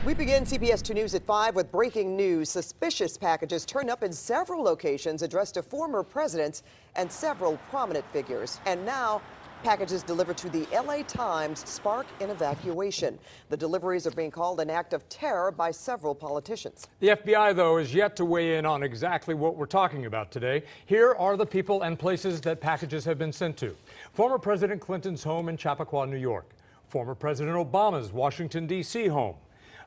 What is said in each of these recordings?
We begin CBS2 News at 5 with breaking news. Suspicious packages turned up in several locations addressed to former presidents and several prominent figures. And now, packages delivered to the LA Times spark an evacuation. The deliveries are being called an act of terror by several politicians. The FBI, though, is yet to weigh in on exactly what we're talking about today. Here are the people and places that packages have been sent to. Former President Clinton's home in Chappaqua, New York. Former President Obama's Washington, D.C. home.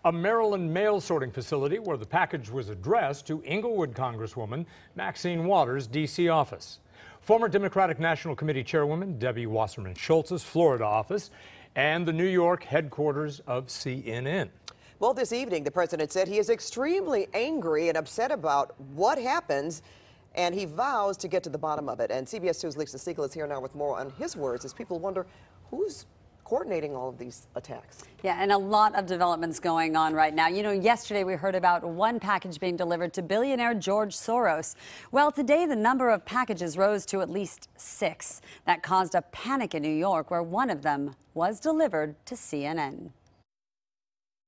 A Maryland mail sorting facility where the package was addressed to Inglewood Congresswoman Maxine Waters' D.C. office. Former Democratic National Committee Chairwoman Debbie Wasserman Schultz's Florida office, and the New York headquarters of CNN. Well, this evening, the president said he is extremely angry and upset about what happens, and he vows to get to the bottom of it. And CBS 2's Lisa Siegel is here now with more on his words as people wonder who's coordinating all of these attacks. Yeah, and a lot of developments going on right now. You know, yesterday we heard about one package being delivered to billionaire George Soros. Well, today the number of packages rose to at least 6. That caused a panic in New York, where one of them was delivered to CNN.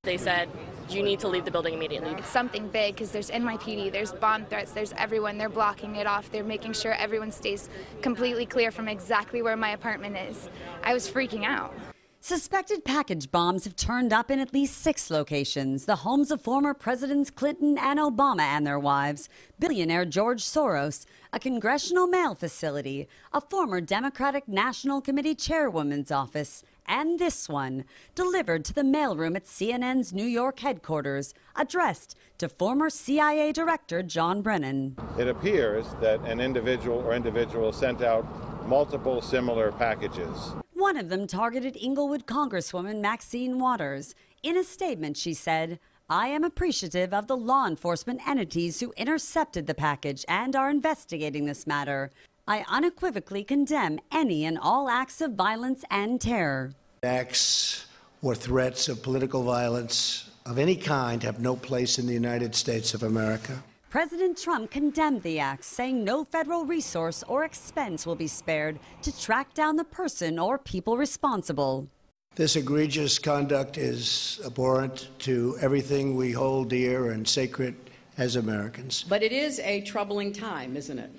They said, you need to leave the building immediately. It's something big because there's NYPD, there's bomb threats, there's everyone. They're blocking it off. They're making sure everyone stays completely clear from exactly where my apartment is. I was freaking out. Suspected package bombs have turned up in at least 6 locations, the homes of former Presidents Clinton and Obama and their wives, billionaire George Soros, a congressional mail facility, a former Democratic National Committee chairwoman's office, and this one, delivered to the mailroom at CNN's New York headquarters, addressed to former CIA Director John Brennan. It appears that an individual or individuals sent out multiple similar packages. One of them targeted Inglewood Congresswoman Maxine Waters. In a statement, she said, "I am appreciative of the law enforcement entities who intercepted the package and are investigating this matter. I unequivocally condemn any and all acts of violence and terror." Acts or threats of political violence of any kind have no place in the United States of America. President Trump condemned the acts, saying no federal resource or expense will be spared to track down the person or people responsible. This egregious conduct is abhorrent to everything we hold dear and sacred as Americans. But it is a troubling time, isn't it?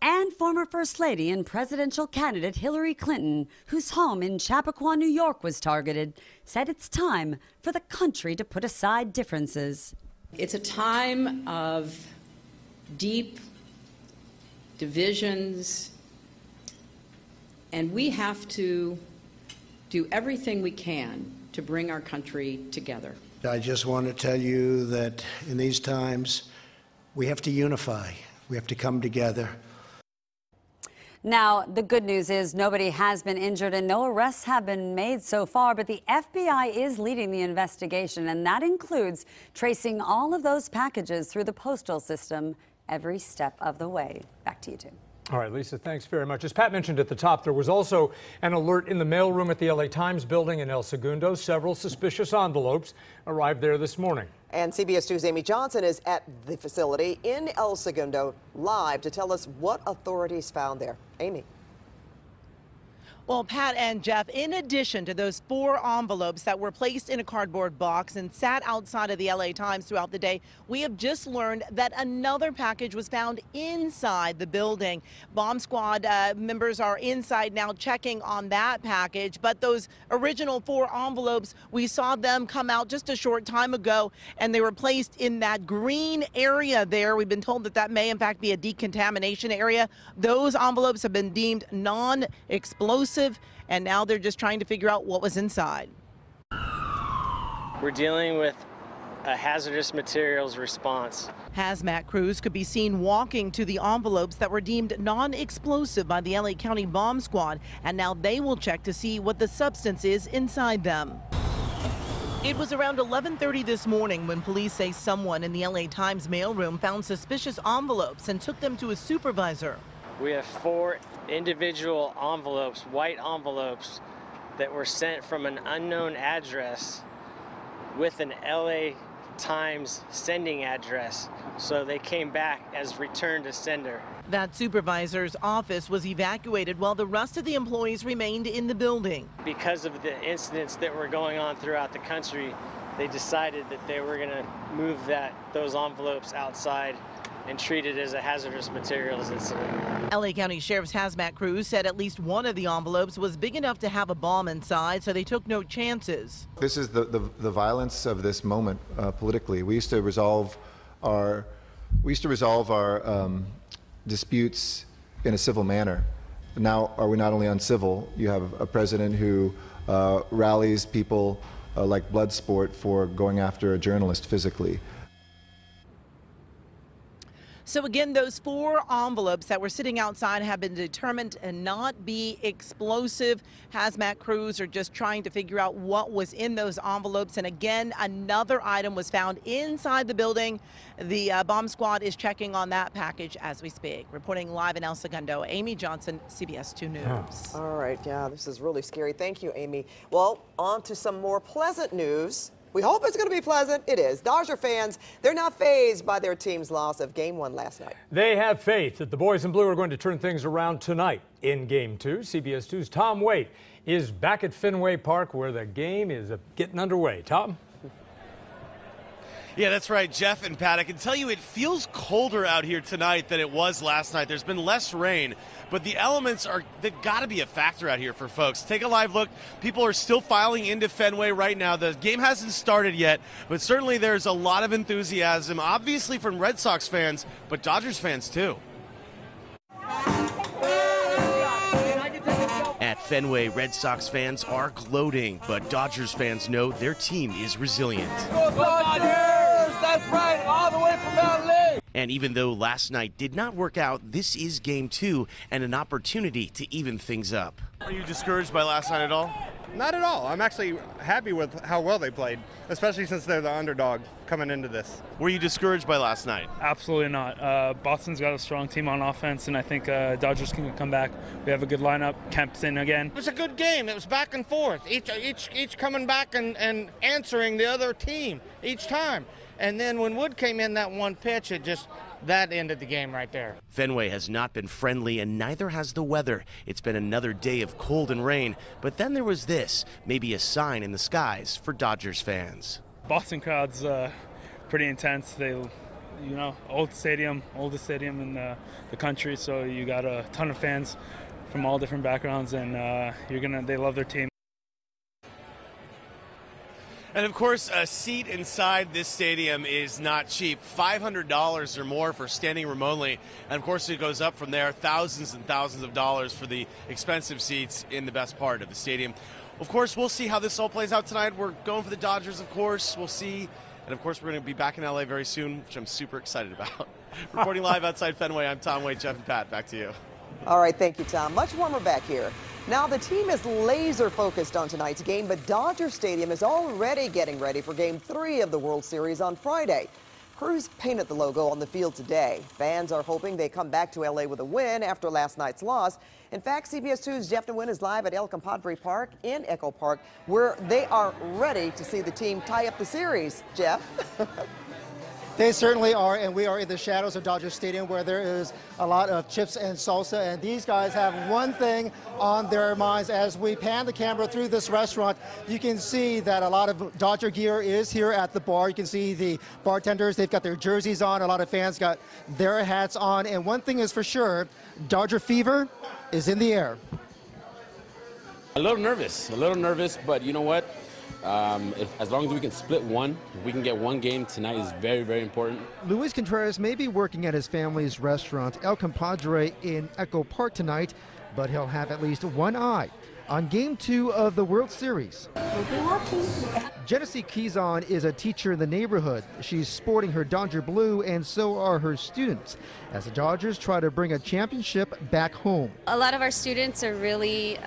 And former First Lady and presidential candidate Hillary Clinton, whose home in Chappaqua, New York was targeted, said it's time for the country to put aside differences. It's a time of deep divisions, and we have to do everything we can to bring our country together. I just want to tell you that in these times, we have to unify. We have to come together. Now, the good news is nobody has been injured and no arrests have been made so far, but the FBI is leading the investigation, and that includes tracing all of those packages through the postal system every step of the way. Back to you, Tim. All right, Lisa, thanks very much. As Pat mentioned at the top, there was also an alert in the mailroom at the LA Times building in El Segundo. Several suspicious envelopes arrived there this morning. And CBS 2's Amy Johnson is at the facility in El Segundo live to tell us what authorities found there. Amy. Well, Pat and Jeff, in addition to those 4 envelopes that were placed in a cardboard box and sat outside of the LA Times throughout the day, we have just learned that another package was found inside the building. Bomb squad members are inside now checking on that package, but those original 4 envelopes, we saw them come out just a short time ago, and they were placed in that green area there. We've been told that that may in fact be a decontamination area. Those envelopes have been deemed non-explosive, and now they're just trying to figure out what was inside. We're dealing with a hazardous materials response. Hazmat crews could be seen walking to the envelopes that were deemed non-explosive by the LA County Bomb Squad, and now they will check to see what the substance is inside them. It was around 11:30 this morning when police say someone in the LA Times mailroom found suspicious envelopes and took them to a supervisor. We have 4 individual envelopes, white envelopes, that were sent from an unknown address with an LA Times sending address. So they came back as return to sender. That supervisor's office was evacuated while the rest of the employees remained in the building. Because of the incidents that were going on throughout the country, they decided that they were going to move those envelopes outside and treat it as a hazardous materials incident. LA County Sheriff's hazmat crew said at least one of the envelopes was big enough to have a bomb inside, so they took no chances. This is the violence of this moment politically. We used to resolve our disputes in a civil manner. Now are we not only uncivil, you have a president who rallies people like Bloodsport for going after a journalist physically. So again, those 4 envelopes that were sitting outside have been determined to not be explosive. Hazmat crews are just trying to figure out what was in those envelopes. And again, another item was found inside the building. The bomb squad is checking on that package as we speak. Reporting live in El Segundo, Amy Johnson, CBS 2 News. All right, yeah, this is really scary. Thank you, Amy. Well, on to some more pleasant news. We hope it's going to be pleasant. It is. Dodger fans, they're not fazed by their team's loss of Game 1 last night. They have faith that the boys in blue are going to turn things around tonight in Game 2. CBS 2's Tom Waite is back at Fenway Park where the game is getting underway. Tom? Yeah, that's right, Jeff and Pat. I can tell you it feels colder out here tonight than it was last night. There's been less rain, but the elements they've got to be a factor out here for folks. Take a live look. People are still filing into Fenway right now. The game hasn't started yet, but certainly there's a lot of enthusiasm, obviously from Red Sox fans, but Dodgers fans too. At Fenway, Red Sox fans are gloating, but Dodgers fans know their team is resilient. Go Dodgers! That's right, all the way from LA! And even though last night did not work out, this is Game 2 and an opportunity to even things up. Are you discouraged by last night at all? Not at all. I'm actually happy with how well they played, especially since they're the underdog coming into this. Were you discouraged by last night? Absolutely not. Boston's got a strong team on offense, and I think Dodgers can come back. We have a good lineup. Kemp's in again. It was a good game. It was back and forth, each coming back and answering the other team each time. And then when Wood came in that one pitch, that ended the game right there. Fenway has not been friendly, and neither has the weather. It's been another day of cold and rain, but then there was this, maybe a sign in the skies for Dodgers fans. Boston crowd's pretty intense. They, oldest stadium in the country, so you got a ton of fans from all different backgrounds, and they love their team. And of course, a seat inside this stadium is not cheap. $500 or more for standing room only. And of course, it goes up from there. Thousands and thousands of dollars for the expensive seats in the best part of the stadium. Of course, we'll see how this all plays out tonight. We're going for the Dodgers, of course. We'll see. And of course, we're going to be back in LA very soon, which I'm super excited about. Reporting live outside Fenway, I'm Tom Waite, Jeff and Pat. Back to you. All right, thank you, Tom. Much warmer back here. Now, the team is laser focused on tonight's game, but Dodger Stadium is already getting ready for Game 3 of the World Series on Friday. Crews painted the logo on the field today. Fans are hoping they come back to L.A. with a win after last night's loss. In fact, CBS 2's Jeff DeWin is live at El Compadre Park in Echo Park, where they are ready to see the team tie up the series. Jeff? They certainly are, and we are in the shadows of Dodger Stadium where there is a lot of chips and salsa, and these guys have one thing on their minds. As we pan the camera through this restaurant, you can see that a lot of Dodger gear is here at the bar. You can see the bartenders, they've got their jerseys on, a lot of fans got their hats on, and one thing is for sure, Dodger fever is in the air. A little nervous, but you know what? As long as we can split one, if we can get one game tonight is very, very important. Luis Contreras may be working at his family's restaurant, El Compadre, in Echo Park tonight, but he'll have at least one eye on Game 2 of the World Series. Genesee Keyson is a teacher in the neighborhood. She's sporting her Dodger blue, and so are her students, as the Dodgers try to bring a championship back home. A lot of our students are really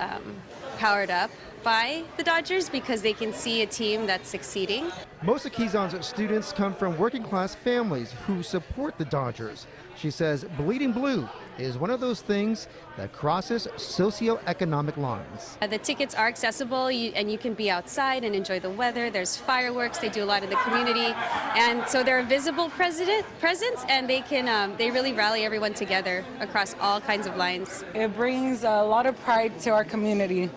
powered up by the Dodgers because they can see a team that's succeeding. Most of Keyson's students come from working-class families who support the Dodgers. She says bleeding blue is one of those things that crosses socioeconomic lines. The tickets are accessible, and you can be outside and enjoy the weather. There's fireworks. They do a lot in the community, and so they're a visible presence, and they really rally everyone together across all kinds of lines. It brings a lot of pride to our community.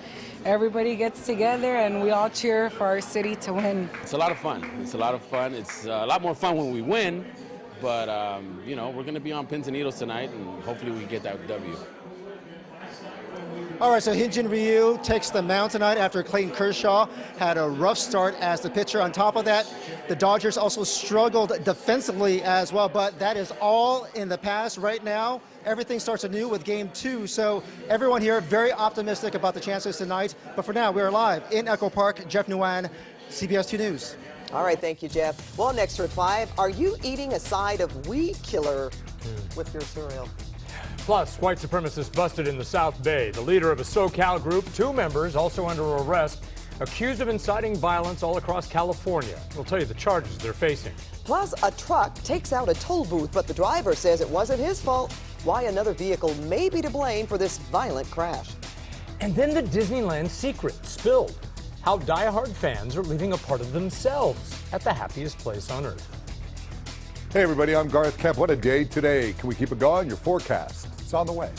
everybody gets together and we all cheer for our city to win. It's a lot of fun. It's a lot of fun. It's a lot more fun when we win, but you know, we're going to be on pins and needles tonight, and hopefully we get that W. All right, so Hyun-Jin Ryu takes the mound tonight after Clayton Kershaw had a rough start as the pitcher. On top of that, the Dodgers also struggled defensively as well, but that is all in the past right now. Everything starts anew with Game 2, so everyone here very optimistic about the chances tonight. But for now, we're live in Echo Park. Jeff Nguyen, CBS 2 News. All right, thank you, Jeff. Well, next at 5, are you eating a side of weed killer with your cereal? Plus, white supremacists busted in the South Bay. The leader of a SoCal group, 2 members also under arrest, accused of inciting violence all across California. We'll tell you the charges they're facing. Plus, a truck takes out a toll booth, but the driver says it wasn't his fault. Why another vehicle may be to blame for this violent crash. And then the Disneyland secret spilled. How diehard fans are leaving a part of themselves at the happiest place on earth. Hey everybody, I'm Garth Kemp. What a day today. Can we keep it going? Your forecast. It's on the way.